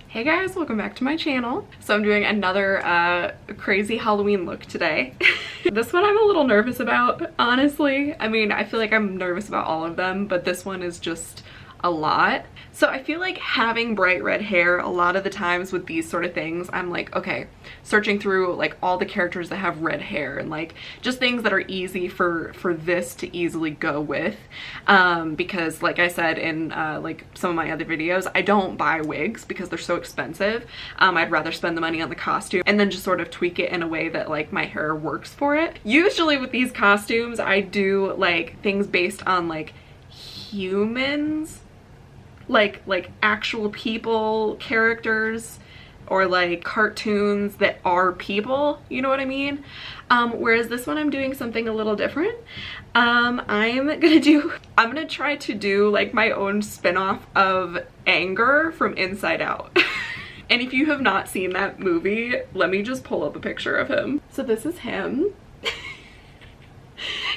Hey guys, welcome back to my channel. So I'm doing another crazy Halloween look today. This one I'm a little nervous about, honestly. I mean, I feel like I'm nervous about all of them, but this one is just a lot. So I feel like having bright red hair, a lot of the times with these sort of things, I'm like, okay, searching through like all the characters that have red hair and like just things that are easy for this to easily go with. Because like I said in like some of my other videos, I don't buy wigs because they're so expensive. I'd rather spend the money on the costume and then just sort of tweak it in a way that like my hair works for it. Usually with these costumes, I do like things based on like humans, like actual people, characters, or like cartoons that are people, you know what I mean? Whereas this one I'm doing something a little different. I'm gonna try to do like my own spin-off of Anger from Inside Out. And if you have not seen that movie, let me just pull up a picture of him. So this is him.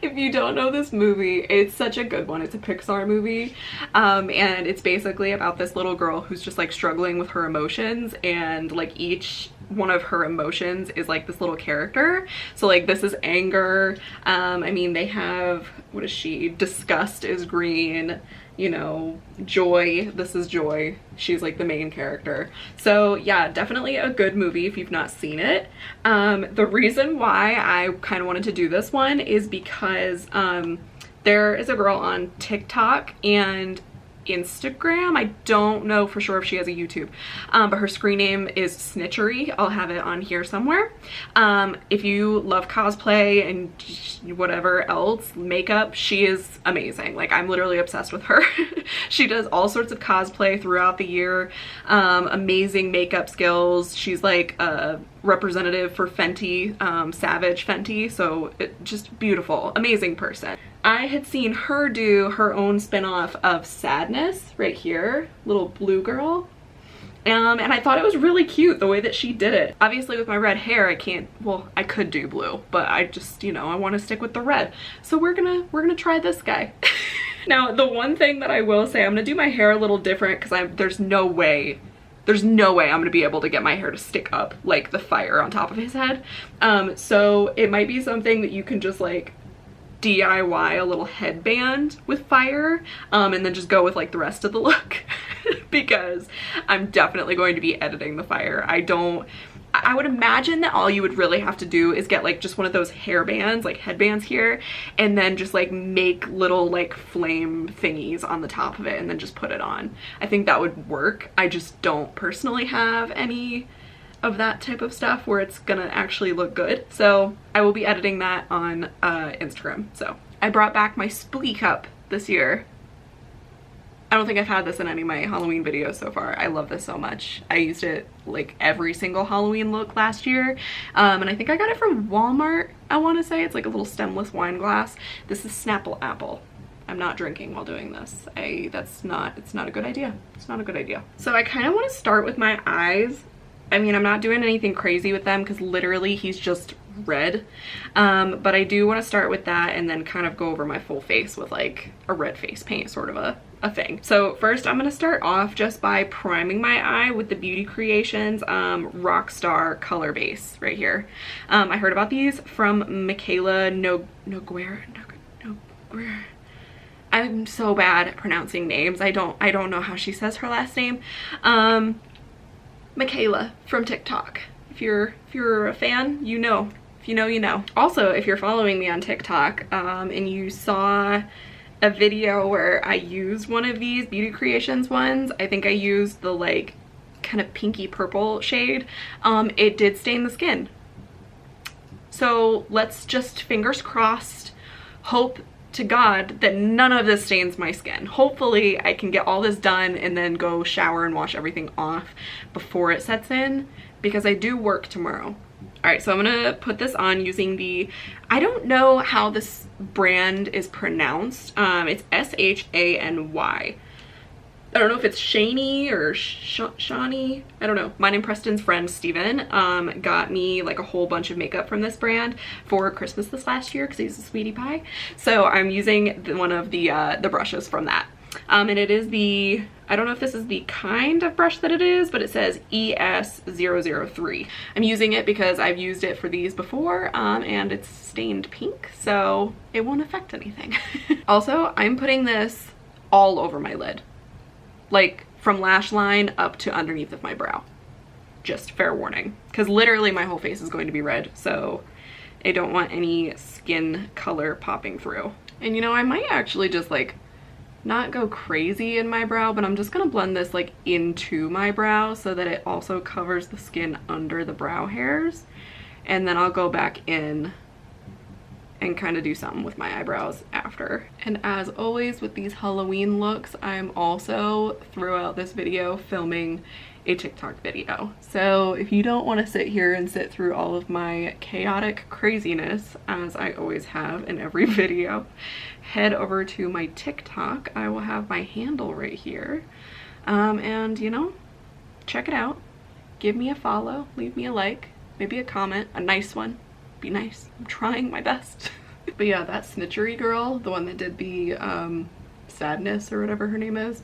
If you don't know this movie, it's such a good one. It's a Pixar movie, and it's basically about this little girl who's just like struggling with her emotions, and like each one of her emotions is like this little character. So like this is anger. I mean, they have, what is she? Disgust is green. You know, joy, this is joy. She's like the main character. So yeah, definitely a good movie if you've not seen it. The reason why I kind of wanted to do this one is because there is a girl on TikTok and Instagram. I don't know for sure if she has a YouTube, but her screen name is Snitchery. I'll have it on here somewhere. If you love cosplay and whatever else, makeup, she is amazing. Like, I'm literally obsessed with her. She does all sorts of cosplay throughout the year. Amazing makeup skills. She's like a representative for Fenty, Savage Fenty, so just beautiful, amazing person. I had seen her do her own spin-off of Sadness right here, little blue girl. And I thought it was really cute the way that she did it. Obviously with my red hair, I can't, well, I could do blue, but I just, you know, I want to stick with the red. So we're gonna try this guy. Now, the one thing that I will say, I'm gonna do my hair a little different because there's no way I'm gonna be able to get my hair to stick up like the fire on top of his head. So it might be something that you can just like DIY a little headband with fire, and then just go with like the rest of the look. Because I'm definitely going to be editing the fire. I would imagine that all you would really have to do is get like just one of those hair bands, like headbands here, and then just like make little like flame thingies on the top of it and then just put it on. I think that would work. I just don't personally have any of that type of stuff where it's gonna actually look good. So I will be editing that on Instagram. So I brought back my spooky cup this year. I don't think I've had this in any of my Halloween videos so far. I love this so much. I used it like every single Halloween look last year. And I think I got it from Walmart, I want to say. It's like a little stemless wine glass. This is Snapple Apple. I'm not drinking while doing this. It's not a good idea. It's not a good idea. So I kind of want to start with my eyes. I mean, I'm not doing anything crazy with them because literally he's just red. But I do want to start with that and then kind of go over my full face with like a red face paint, sort of a thing. So first I'm going to start off just by priming my eye with the Beauty Creations Rockstar color base right here. I heard about these from Michaela Noguera. I'm so bad at pronouncing names. I don't know how she says her last name. Michaela from TikTok. If you're a fan, you know. If you know, you know. Also, if you're following me on TikTok and you saw a video where I used one of these Beauty Creations ones, I think I used the like kind of pinky purple shade, it did stain the skin. So let's just, fingers crossed, hope to God that none of this stains my skin. Hopefully I can get all this done and then go shower and wash everything off before it sets in, because I do work tomorrow. All right, so I'm gonna put this on using the, I don't know how this brand is pronounced. It's S-H-A-N-Y. I don't know if it's Shany or Shany. I don't know. Mine and Preston's friend Steven got me like a whole bunch of makeup from this brand for Christmas this last year because he's a sweetie pie. So I'm using one of the brushes from that. And it is the I don't know if this is the kind of brush that it is, but it says ES003. I'm using it because I've used it for these before, and it's stained pink, so it won't affect anything. Also, I'm putting this all over my lid, like from lash line up to underneath of my brow. Just fair warning, because literally my whole face is going to be red, so I don't want any skin color popping through. And you know, I might actually just like not go crazy in my brow, but I'm just gonna blend this like into my brow so that it also covers the skin under the brow hairs, and then I'll go back in and kind of do something with my eyebrows after. And as always with these Halloween looks, I'm also throughout this video filming a TikTok video. So if you don't want to sit here and sit through all of my chaotic craziness, as I always have in every video, head over to my TikTok. I will have my handle right here. And you know, check it out. Give me a follow, leave me a like, maybe a comment, a nice one. Be nice. I'm trying my best. But yeah, that Snitchery girl, the one that did the Sadness or whatever her name is,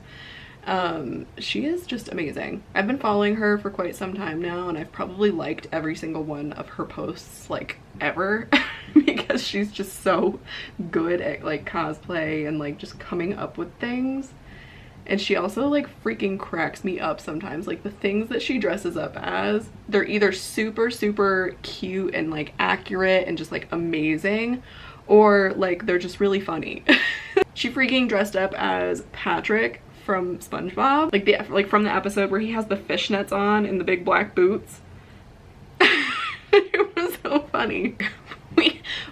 she is just amazing. I've been following her for quite some time now, and I've probably liked every single one of her posts like ever because she's just so good at like cosplay and like just coming up with things. And she also like freaking cracks me up sometimes. Like the things that she dresses up as, they're either super cute and like accurate and just like amazing, or like they're just really funny. She freaking dressed up as Patrick from SpongeBob, like from the episode where he has the fishnets on and the big black boots. It was so funny.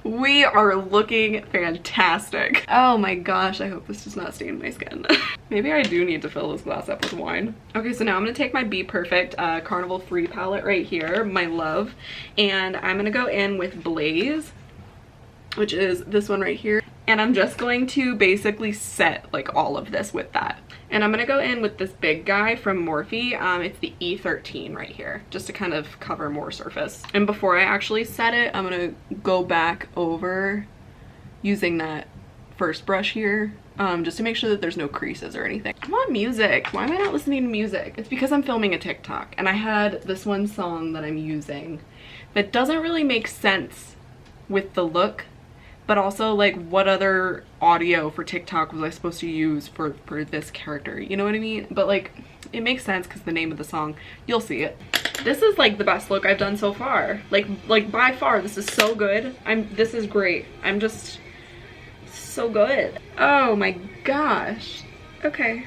We are looking fantastic. Oh my gosh, I hope this does not stain my skin. Maybe I do need to fill this glass up with wine. Okay, so now I'm gonna take my BPerfect Carnival 3 palette right here, my love, and I'm gonna go in with Blaze, which is this one right here. And I'm just going to basically set like all of this with that. And I'm gonna go in with this big guy from Morphe. It's the E13 right here, just to kind of cover more surface. And before I actually set it, I'm gonna go back over using that first brush here, just to make sure that there's no creases or anything. I want music. Why am I not listening to music? It's because I'm filming a TikTok, and I had this one song that I'm using that doesn't really make sense with the look, but also like what other audio for TikTok was I supposed to use for this character, you know what I mean? But like it makes sense because the name of the song, you'll see it. This is like the best look I've done so far, like by far. This is so good. This is great. I'm just so good. Oh my gosh. Okay,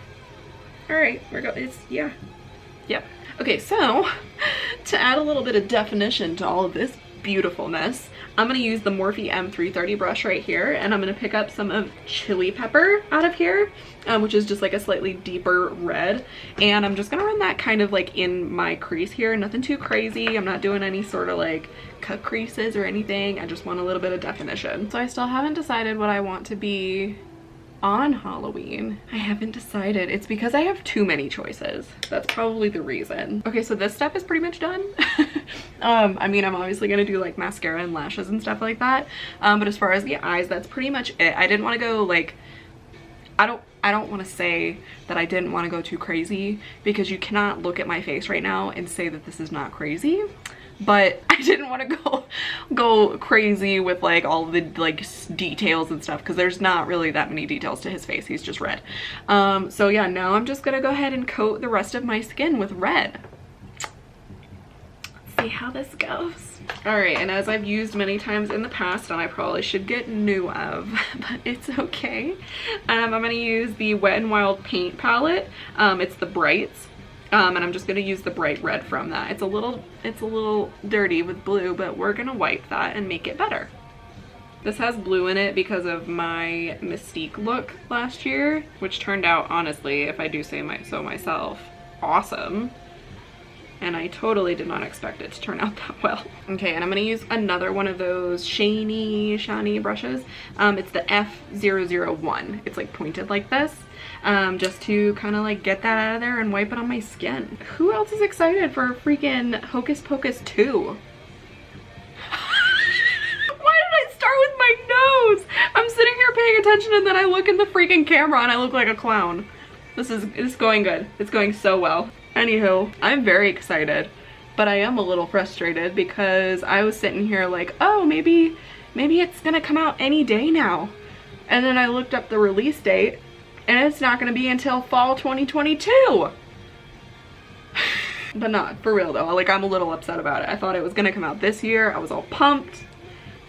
all right, we're going. It's yeah, yep. Okay, so to add a little bit of definition to all of this beautifulness, I'm gonna use the Morphe M330 brush right here, and I'm gonna pick up some of Chili Pepper out of here, which is just like a slightly deeper red, and I'm just gonna run that kind of like in my crease here. Nothing too crazy. I'm not doing any sort of like cut creases or anything. I just want a little bit of definition. So I still haven't decided what I want to be on Halloween. I haven't decided. It's because I have too many choices. That's probably the reason. Okay, so this step is pretty much done. I mean, I'm obviously gonna do like mascara and lashes and stuff like that, but as far as the eyes, that's pretty much it. I didn't want to go like, I don't want to say that I didn't want to go too crazy, because you cannot look at my face right now and say that this is not crazy. But I didn't want to go crazy with like all the like details and stuff, because there's not really that many details to his face. He's just red. So yeah, now I'm just gonna go ahead and coat the rest of my skin with red. Let's see how this goes. All right, and as I've used many times in the past, and I probably should get new of, but it's okay. I'm gonna use the Wet n Wild paint palette. It's the Brights. And I'm just gonna use the bright red from that. It's a little dirty with blue, but we're gonna wipe that and make it better. This has blue in it because of my Mystique look last year, which turned out, honestly, if I do say so myself, awesome. And I totally did not expect it to turn out that well. Okay, and I'm gonna use another one of those Shany brushes. It's the F001. It's like pointed like this. Just to kind of like get that out of there and wipe it on my skin. Who else is excited for freaking Hocus Pocus 2? Why did I start with my nose? I'm sitting here paying attention and then I look in the freaking camera and I look like a clown. This is going good. It's going so well. Anywho, I'm very excited, but I am a little frustrated because I was sitting here like, oh, maybe it's gonna come out any day now. And then I looked up the release date and it's not gonna be until fall 2022. But not for real though. Like, I'm a little upset about it. I thought it was gonna come out this year. I was all pumped.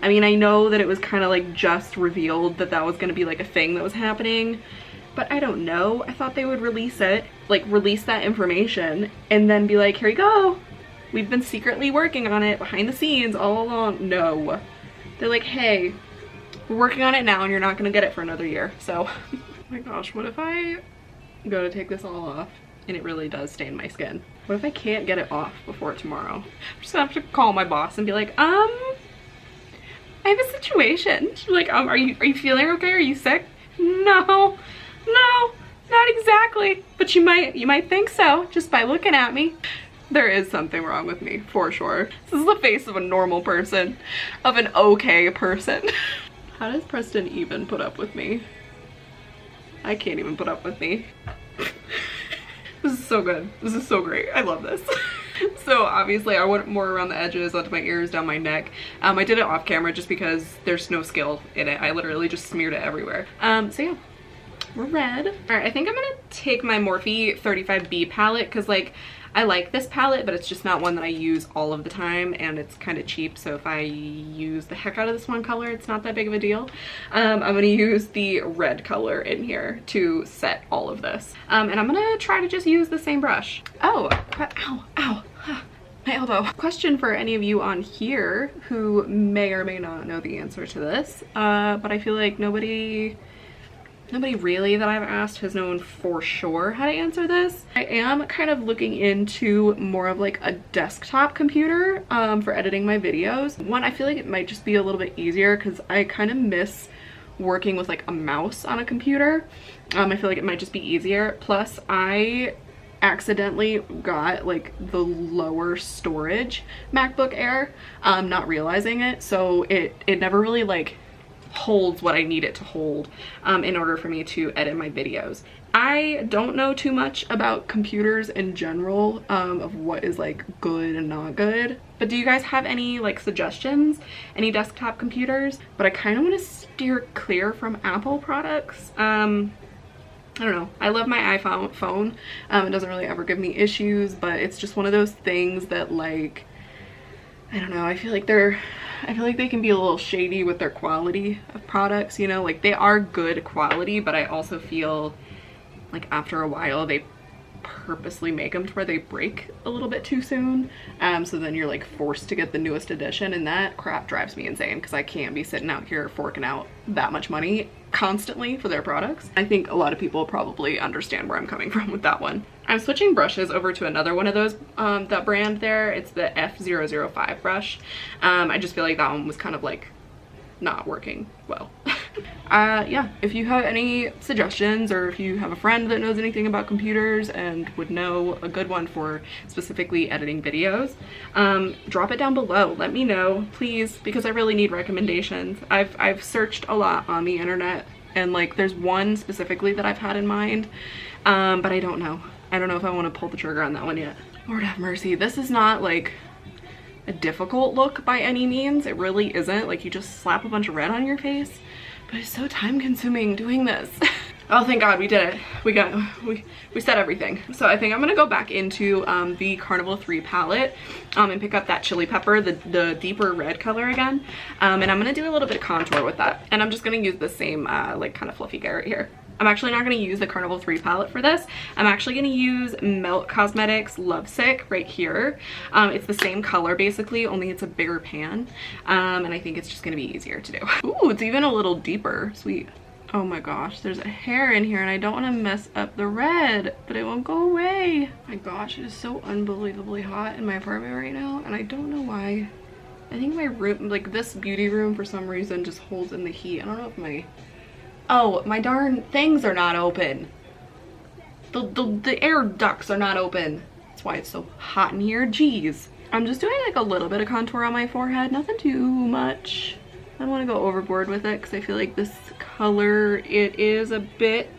I mean, I know that it was kind of like just revealed that that was gonna be like a thing that was happening, but I don't know. I thought they would release it, like release that information and then be like, here you go. We've been secretly working on it behind the scenes all along. No. They're like, hey, we're working on it now and you're not gonna get it for another year. So, oh my gosh, what if I go to take this all off and it really does stain my skin? What if I can't get it off before tomorrow? I'm just gonna have to call my boss and be like, I have a situation. She's like, are you feeling okay? Are you sick? No, not exactly. But you might think so just by looking at me. There is something wrong with me, for sure. This is the face of a normal person, of an okay person. How does Preston even put up with me? I can't even put up with me. This is so good. This is so great. I love this. So obviously I went more around the edges, onto my ears, down my neck. I did it off camera just because there's no skill in it. I literally just smeared it everywhere. So yeah, we're red. All right, I think I'm gonna take my Morphe 35B palette because like, I like this palette, but it's just not one that I use all of the time and it's kind of cheap. So if I use the heck out of this one color, it's not that big of a deal. I'm gonna use the red color in here to set all of this. And I'm gonna try to just use the same brush. Oh, ow, my elbow. Question for any of you on here who may or may not know the answer to this, but I feel like nobody really that I've asked has known for sure how to answer this. I am kind of looking into more of like a desktop computer for editing my videos. One, I feel like it might just be a little bit easier because I kind of miss working with like a mouse on a computer. I feel like it might just be easier. Plus, I accidentally got like the lower storage MacBook Air, not realizing it. So it never really like holds what I need it to hold in order for me to edit my videos. I don't know too much about computers in general, of what is like good and not good, but do you guys have any like suggestions, any desktop computers? But I kind of want to steer clear from Apple products. I don't know, I love my iPhone. It doesn't really ever give me issues, but it's just one of those things that like, I don't know, I feel like they can be a little shady with their quality of products, you know, like they are good quality, but I also feel like after a while they purposely make them to where they break a little bit too soon. So then you're like forced to get the newest edition, and that crap drives me insane because I can't be sitting out here forking out that much money constantly for their products. I think a lot of people probably understand where I'm coming from with that one. I'm switching brushes over to another one of those, that brand there. It's the F005 brush. I just feel like that one was kind of like not working well. Yeah, if you have any suggestions or if you have a friend that knows anything about computers and would know a good one for specifically editing videos, drop it down below. Let me know, please, because I really need recommendations. I've searched a lot on the internet and like there's one specifically that I've had in mind, but I don't know. I don't know if I want to pull the trigger on that one yet. Lord have mercy. This is not like a difficult look by any means. It really isn't. Like you just slap a bunch of red on your face, but it's so time consuming doing this. Oh, thank God we did it. We said everything. So I think I'm gonna go back into the Carnival 3 palette and pick up that chili pepper, the deeper red color again. And I'm gonna do a little bit of contour with that. And I'm just gonna use the same like kind of fluffy guy right here. I'm actually not going to use the Carnival 3 palette for this. I'm actually going to use Melt Cosmetics Lovesick right here. It's the same color basically, only it's a bigger pan. And I think it's just going to be easier to do. Ooh, it's even a little deeper. Sweet. Oh my gosh, there's a hair in here and I don't want to mess up the red, but it won't go away. My gosh, it is so unbelievably hot in my apartment right now and I don't know why. I think my room, like this beauty room for some reason just holds in the heat. I don't know if my darn things are not open. The air ducts are not open. That's why it's so hot in here. Jeez. I'm just doing like a little bit of contour on my forehead, nothing too much. I don't want to go overboard with it because I feel like this color, it is a bit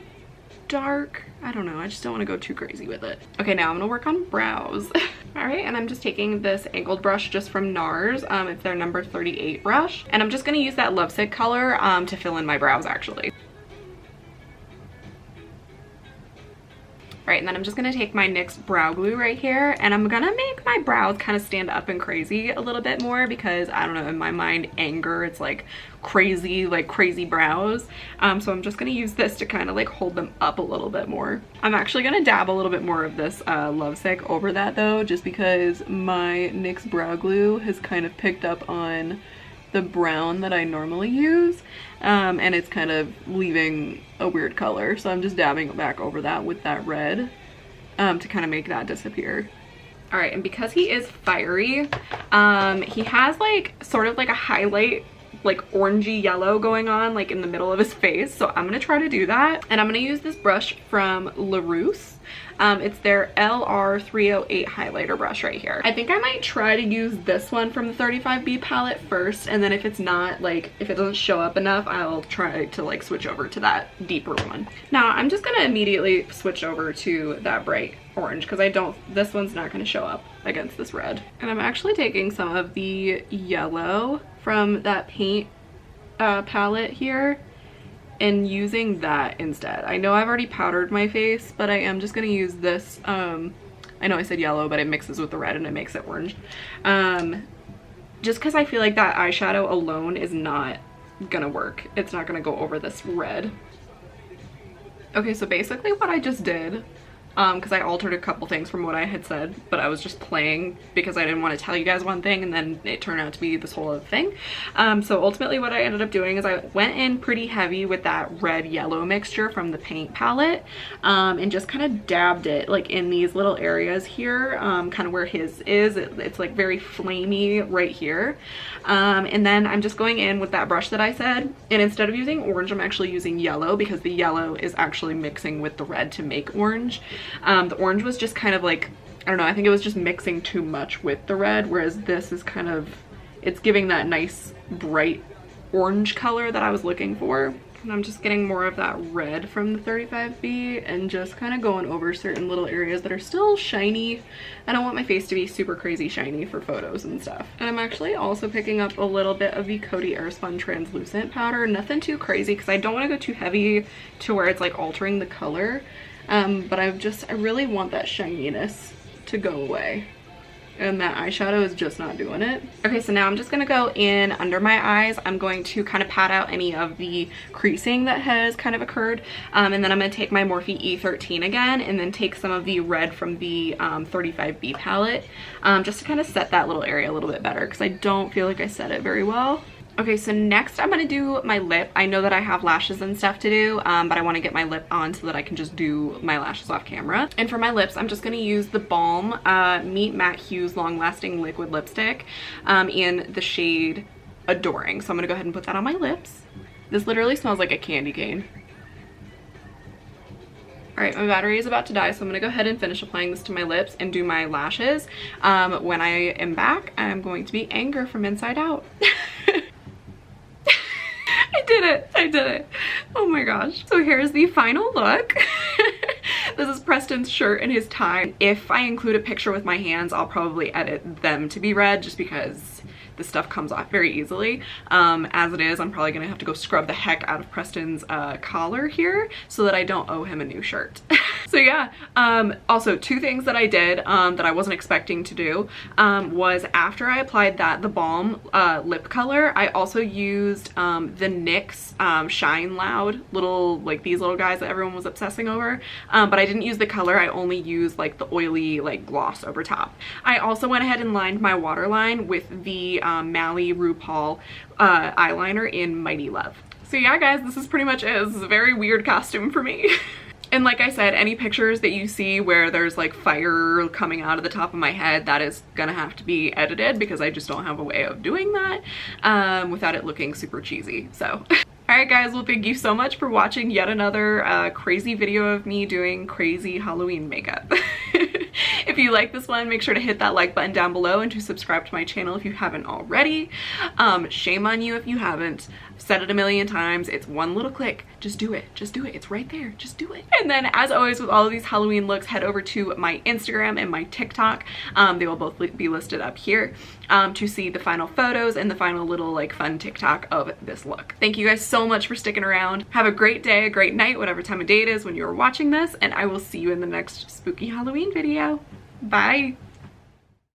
dark. I don't know, I just don't want to go too crazy with it. Okay, now I'm gonna work on brows. All right, and I'm just taking this angled brush just from NARS. It's their number 38 brush, and I'm just gonna use that Lovesick color to fill in my brows actually. Right, and then I'm just gonna take my NYX brow glue right here, and I'm gonna make my brows kind of stand up and crazy a little bit more because, I don't know, in my mind, anger, it's like crazy brows. So I'm just gonna use this to kind of like hold them up a little bit more. I'm actually gonna dab a little bit more of this Lovesick over that though, just because my NYX brow glue has kind of picked up on the brown that I normally use, and it's kind of leaving a weird color, so I'm just dabbing back over that with that red to kind of make that disappear. All right, and because he is fiery, he has like sort of like a highlight, like orangey yellow going on like in the middle of his face, so I'm gonna try to do that, and I'm gonna use this brush from Laruce. It's their LR308 highlighter brush right here. I think I might try to use this one from the 35B palette first, and then if it's not, like, if it doesn't show up enough, I'll try to like switch over to that deeper one. Now I'm just gonna immediately switch over to that bright orange because this one's not gonna show up against this red. And I'm actually taking some of the yellow from that paint palette here and using that instead. I know I've already powdered my face, but I am just gonna use this, I know I said yellow, but it mixes with the red and it makes it orange. Just because I feel like that eyeshadow alone is not gonna work. It's not gonna go over this red. Okay, so basically what I just did, because I altered a couple things from what I had said, but I was just playing because I didn't want to tell you guys one thing and then it turned out to be this whole other thing. So ultimately what I ended up doing is I went in pretty heavy with that red yellow mixture from the paint palette, and just kind of dabbed it like in these little areas here, kind of where his is. It's like very flamey right here. And then I'm just going in with that brush that I said, and instead of using orange, I'm actually using yellow because the yellow is actually mixing with the red to make orange. The orange was just kind of like, I don't know, I think it was just mixing too much with the red, whereas this is kind of, it's giving that nice bright orange color that I was looking for. And I'm just getting more of that red from the 35B and just kind of going over certain little areas that are still shiny. I don't want my face to be super crazy shiny for photos and stuff. And I'm actually also picking up a little bit of the Coty Airspun translucent powder. Nothing too crazy because I don't want to go too heavy to where it's like altering the color. But I really want that shininess to go away. And that eyeshadow is just not doing it. Okay, so now I'm just gonna go in under my eyes. I'm going to kind of pat out any of the creasing that has kind of occurred. And then I'm gonna take my Morphe E13 again and then take some of the red from the 35B palette, just to kind of set that little area a little bit better because I don't feel like I set it very well. Okay, so next I'm gonna do my lip. I know that I have lashes and stuff to do, but I wanna get my lip on so that I can just do my lashes off camera. And for my lips, I'm just gonna use the Balm Meet Matte Hughes Long Lasting Liquid Lipstick in the shade Adoring. So I'm gonna go ahead and put that on my lips. This literally smells like a candy cane. All right, my battery is about to die, so I'm gonna go ahead and finish applying this to my lips and do my lashes. When I am back, I'm going to be Anger from inside out. I did it. Oh my gosh. So here's the final look. This is Preston's shirt and his tie. If I include a picture with my hands, I'll probably edit them to be red just because this stuff comes off very easily. As it is, I'm probably gonna have to go scrub the heck out of Preston's collar here so that I don't owe him a new shirt. So yeah, also two things that I did that I wasn't expecting to do was after I applied the Balm lip color, I also used the NYX Shine Loud like these little guys that everyone was obsessing over, but I didn't use the color. I only used like the oily like gloss over top. I also went ahead and lined my waterline with the Mally RuPaul eyeliner in Mighty Love. So yeah guys, this is pretty much it. This is a very weird costume for me. And like I said, any pictures that you see where there's like fire coming out of the top of my head, that is gonna have to be edited because I just don't have a way of doing that without it looking super cheesy. So alright guys, well thank you so much for watching yet another crazy video of me doing crazy Halloween makeup. If you like this one, make sure to hit that like button down below and to subscribe to my channel if you haven't already. Shame on you if you haven't. said it a million times. It's one little click. Just do it. Just do it. It's right there. Just do it. And then as always with all of these Halloween looks, head over to my Instagram and my TikTok. They will both be listed up here to see the final photos and the final little like fun TikTok of this look. Thank you guys so much for sticking around. Have a great day, a great night, whatever time of day it is when you're watching this, and I will see you in the next spooky Halloween video. Bye.